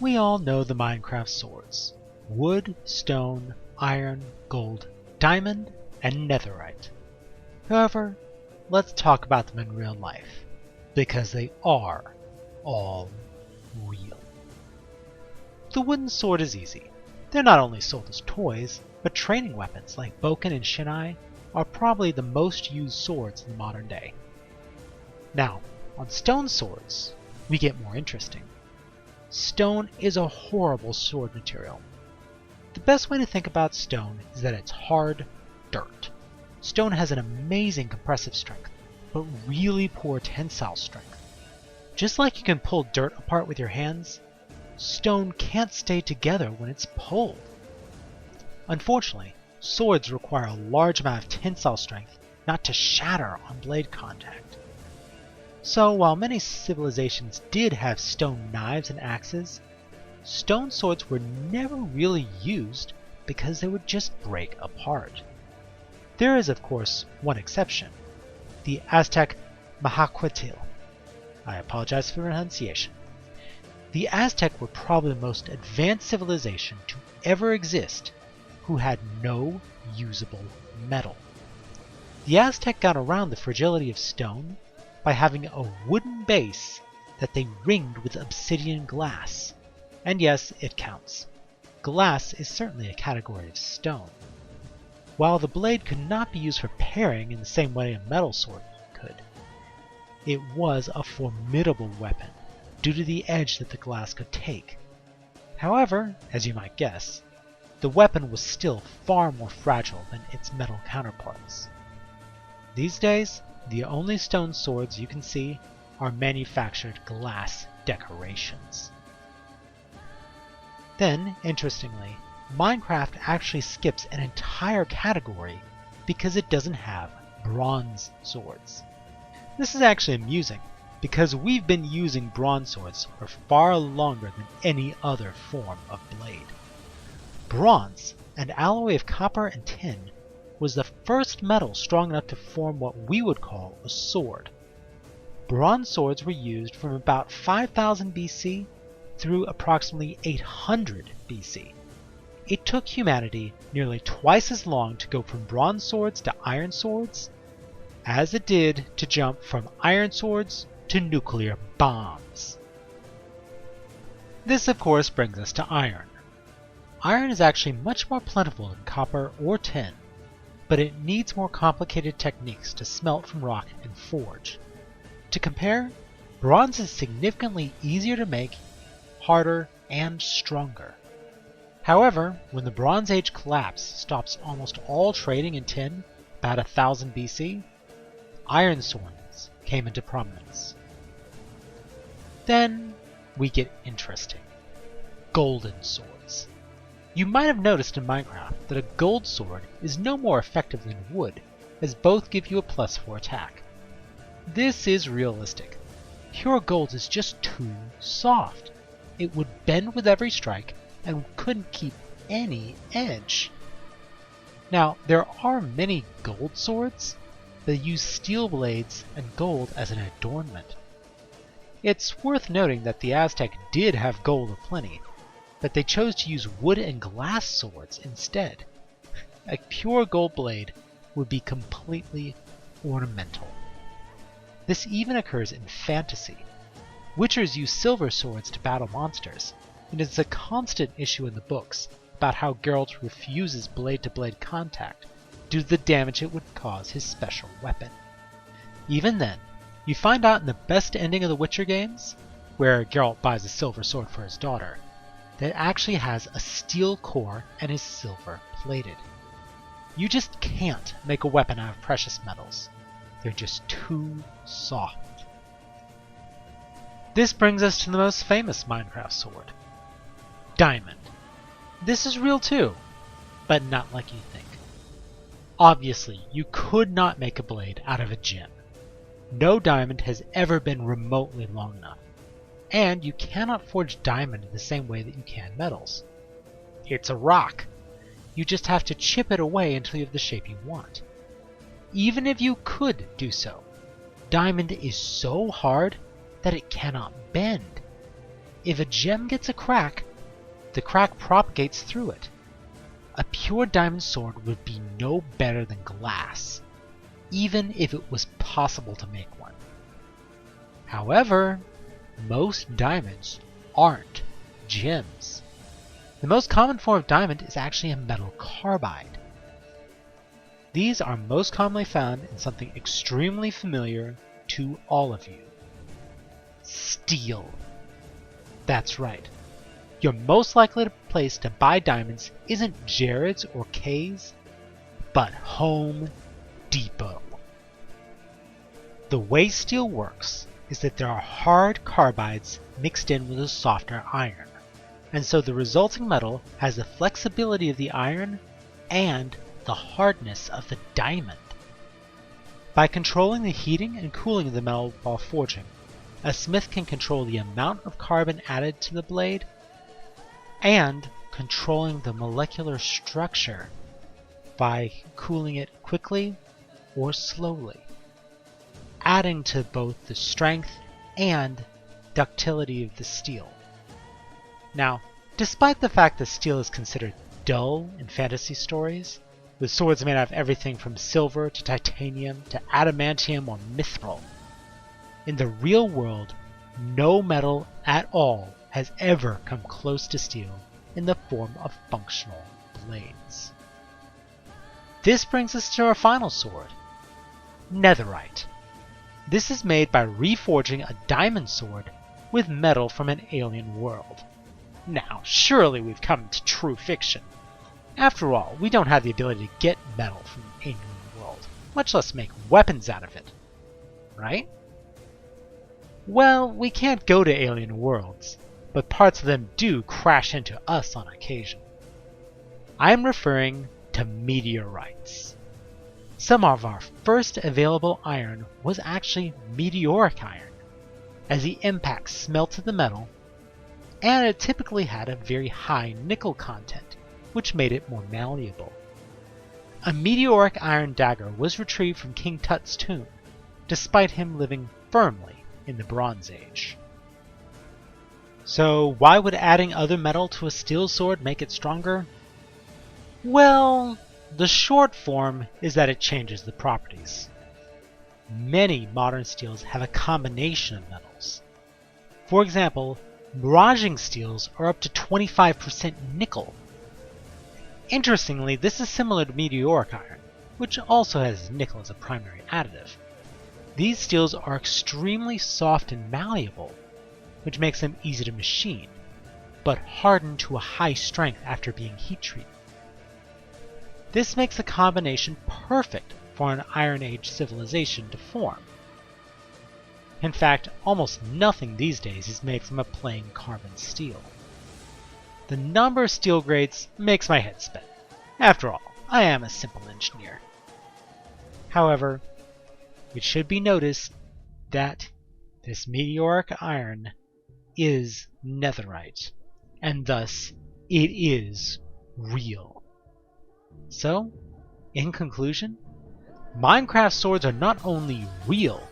We all know the Minecraft swords: wood, stone, iron, gold, diamond, and netherite. However, let's talk about them in real life, because they are all real. The wooden sword is easy. They're not only sold as toys, but training weapons like bokken and shinai are probably the most used swords in the modern day. Now, on stone swords, we get more interesting. Stone is a horrible sword material. The best way to think about stone is that it's hard dirt. Stone has an amazing compressive strength, but really poor tensile strength. Just like you can pull dirt apart with your hands, stone can't stay together when it's pulled. Unfortunately, swords require a large amount of tensile strength not to shatter on blade contact. So while many civilizations did have stone knives and axes, stone swords were never really used because they would just break apart. There is, of course, one exception: the Aztec Mahaquetl. I apologize for the pronunciation. The Aztec were probably the most advanced civilization to ever exist who had no usable metal. The Aztec got around the fragility of stone by having a wooden base that they ringed with obsidian glass. And yes, it counts. Glass is certainly a category of stone. While the blade could not be used for parrying in the same way a metal sword could, it was a formidable weapon due to the edge that the glass could take. However, as you might guess, the weapon was still far more fragile than its metal counterparts. These days, the only stone swords you can see are manufactured glass decorations. Then, interestingly, Minecraft actually skips an entire category because it doesn't have bronze swords. This is actually amusing, because we've been using bronze swords for far longer than any other form of blade. Bronze, an alloy of copper and tin, was the first metal strong enough to form what we would call a sword. Bronze swords were used from about 5000 BC through approximately 800 BC. It took humanity nearly twice as long to go from bronze swords to iron swords as it did to jump from iron swords to nuclear bombs. This, of course, brings us to iron. Iron is actually much more plentiful than copper or tin, but it needs more complicated techniques to smelt from rock and forge. To compare, bronze is significantly easier to make, harder, and stronger. However, when the Bronze Age collapse stops almost all trading in tin about 1000 BC, iron swords came into prominence. Then we get interesting. Golden swords. You might have noticed in Minecraft that a gold sword is no more effective than wood, as both give you a +4 attack. This is realistic. Pure gold is just too soft. It would bend with every strike and couldn't keep any edge. Now, there are many gold swords that use steel blades and gold as an adornment. It's worth noting that the Aztec did have gold aplenty, but they chose to use wood and glass swords instead. A pure gold blade would be completely ornamental. This even occurs in fantasy. Witchers use silver swords to battle monsters, and it's a constant issue in the books about how Geralt refuses blade-to-blade contact due to the damage it would cause his special weapon. Even then, you find out in the best ending of the Witcher games, where Geralt buys a silver sword for his daughter, that it actually has a steel core and is silver plated. You just can't make a weapon out of precious metals. They're just too soft. This brings us to the most famous Minecraft sword, diamond. This is real too, but not like you think. Obviously, you could not make a blade out of a gem. No diamond has ever been remotely long enough, and you cannot forge diamond in the same way that you can metals. It's a rock. You just have to chip it away until you have the shape you want. Even if you could do so, diamond is so hard that it cannot bend. If a gem gets a crack, the crack propagates through it. A pure diamond sword would be no better than glass, even if it was possible to make one. However, most diamonds aren't gems. The most common form of diamond is actually a metal carbide. These are most commonly found in something extremely familiar to all of you. Steel. That's right. Your most likely place to buy diamonds isn't Jared's or Kay's, but Home Depot. The way steel works is that there are hard carbides mixed in with a softer iron, and so the resulting metal has the flexibility of the iron and the hardness of the diamond. By controlling the heating and cooling of the metal while forging, a smith can control the amount of carbon added to the blade and controlling the molecular structure by cooling it quickly or slowly, adding to both the strength and ductility of the steel. Now, despite the fact that steel is considered dull in fantasy stories, with swords made out of everything from silver to titanium to adamantium or mithril, in the real world, no metal at all has ever come close to steel in the form of functional blades. This brings us to our final sword, Netherite. This is made by reforging a diamond sword with metal from an alien world. Now, surely we've come to true fiction. After all, we don't have the ability to get metal from an alien world, much less make weapons out of it. Right? Well, we can't go to alien worlds, but parts of them do crash into us on occasion. I'm referring to meteorites. Some of our first available iron was actually meteoric iron, as the impact smelted the metal, and it typically had a very high nickel content, which made it more malleable. A meteoric iron dagger was retrieved from King Tut's tomb, despite him living firmly in the Bronze Age. So why would adding other metal to a steel sword make it stronger? Well, the short form is that it changes the properties. Many modern steels have a combination of metals. For example, miraging steels are up to 25% nickel. Interestingly, this is similar to meteoric iron, which also has nickel as a primary additive. These steels are extremely soft and malleable, which makes them easy to machine, but harden to a high strength after being heat treated. This makes the combination perfect for an Iron Age civilization to form. In fact, almost nothing these days is made from a plain carbon steel. The number of steel grades makes my head spin. After all, I am a simple engineer. However, it should be noticed that this meteoric iron is netherite, and thus it is real. So, in conclusion, Minecraft swords are not only real,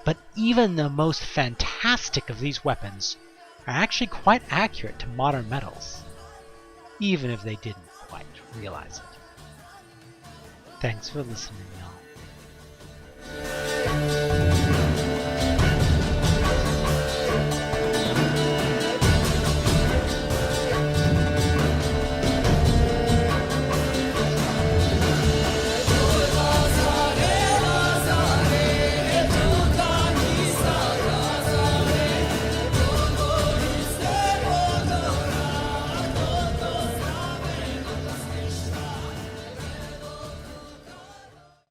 but even the most fantastic of these weapons are actually quite accurate to modern metals, even if they didn't quite realize it. Thanks for listening.